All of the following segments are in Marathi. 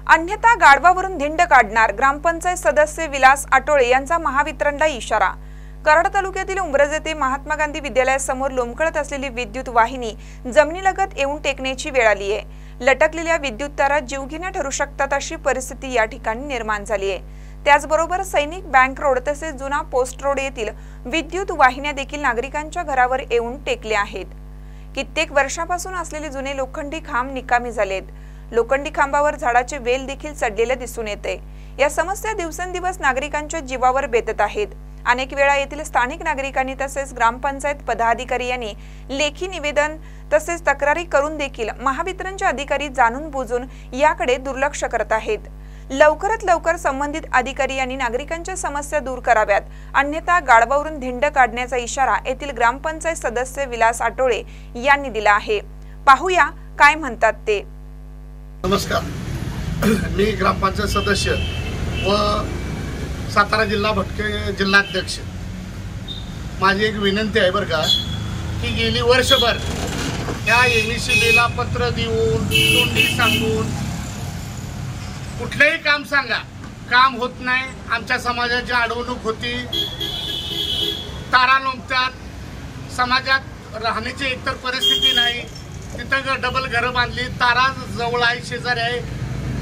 अन्यथा गाढवावरून धिंड काढणार, ग्रामपंचायत सदस्य विलास आटोळे यांचा महावितरणला इशारा। कराड तालुक्यातील उंब्रज येथे महात्मा गांधी विद्यालयासमोर लोंबकळत असलेली विद्युत वाहिनी जमिनीलगत येऊन टेकण्याची वेळ आली आहे। लटकलेल्या विद्युत तारा जीवघेण्या ठरू शकतात अशी परिस्थिती या ठिकाणी निर्माण झाली आहे। त्याचबरोबर सैनिक बँक रोड तसेच जुना पोस्ट रोड येथील विद्युत वाहिन्या देखील नागरिकांच्या घरावर येऊन टेकल्या आहेत। कित्येक वर्षापासून असलेले जुने लोखंडी खांब निकामी झालेत। लोखंडी खांबावर झाडाचे वेल देखील चढलेले दिसून येते। या समस्या दिवसेंदिवस नागरिकांच्या जीवावर बेतत आहेत। अनेक वेळा येथील स्थानिक नागरिकांनी तसेच ग्रामपंचायत पदाधिकारी यांनी लेखी निवेदन तसेच तक्रारी करून देखील महावितरणचे अधिकारी जाणून बुजून याकडे दुर्लक्ष करत आहेत। लवकरात लवकर संबंधित अधिकारी यांनी नागरिकांच्या समस्या दूर कराव्यात, अन्यथा गाढवावरून धिंड काढण्याचा इशारा येथील ग्रामपंचायत सदस्य विलास आटोळे यांनी दिला आहे। पाहूया काय म्हणतात ते। नमस्कार, मी ग्रामपंचायत सदस्य व सातारा जिल्हा भटके जिल्हाध्यक्ष। माझी एक विनंती आहे बरं का, की गेली वर्षभर या एमईसीबीला पत्र देऊन तोंडी सांगून कुठलेही काम सांगा, काम होत नाही। आमच्या समाजाची अडवणूक होती, तारा लोंबतात, समाजात राहण्याची एकतर परिस्थिती नाही, तिथं डबल घरं बांधली, तारा जवळ आहे, शेजारी आहे,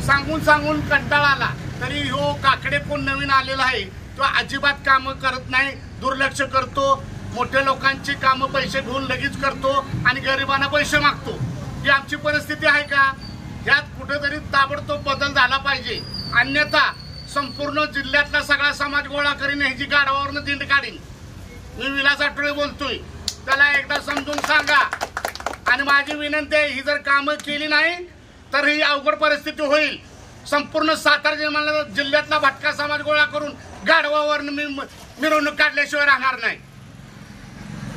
सांगून सांगून कंटाळा आला। तरी हो काकडे कोण नवीन आलेला आहे तो अजिबात कामं करत नाही, दुर्लक्ष करतो, मोठ्या लोकांची कामं पैसे घेऊन लगेच करतो आणि गरिबांना पैसे मागतो। ही आमची परिस्थिती आहे का? यात कुठेतरी ताबडतोब बदल झाला पाहिजे, अन्यथा संपूर्ण जिल्ह्यातला सगळा समाज गोळा करीन, ह्याची गाढवावरनं दिंड काढीन। मी विलास आटोळे बोलतोय, त्याला एकदा समजून सांगा। आणि माझी विनंती आहे, ही जर कामं केली नाही तर ही अवघड परिस्थिती होईल। संपूर्ण सातारा जिल्ह्यातला भटका समाज गोळा करून गाढवावर मिरवणूक काढल्याशिवाय राहणार नाही।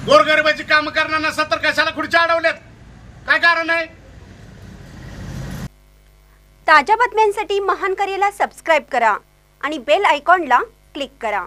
गोरगरिबाची कामं करणार नसतात तर कशाला खुर्च्या अडवल्यात? काय कारण आहे? ताज्या बातम्यांसाठी महान करेला सबस्क्राइब करा आणि बेल आयकॉनला क्लिक करा।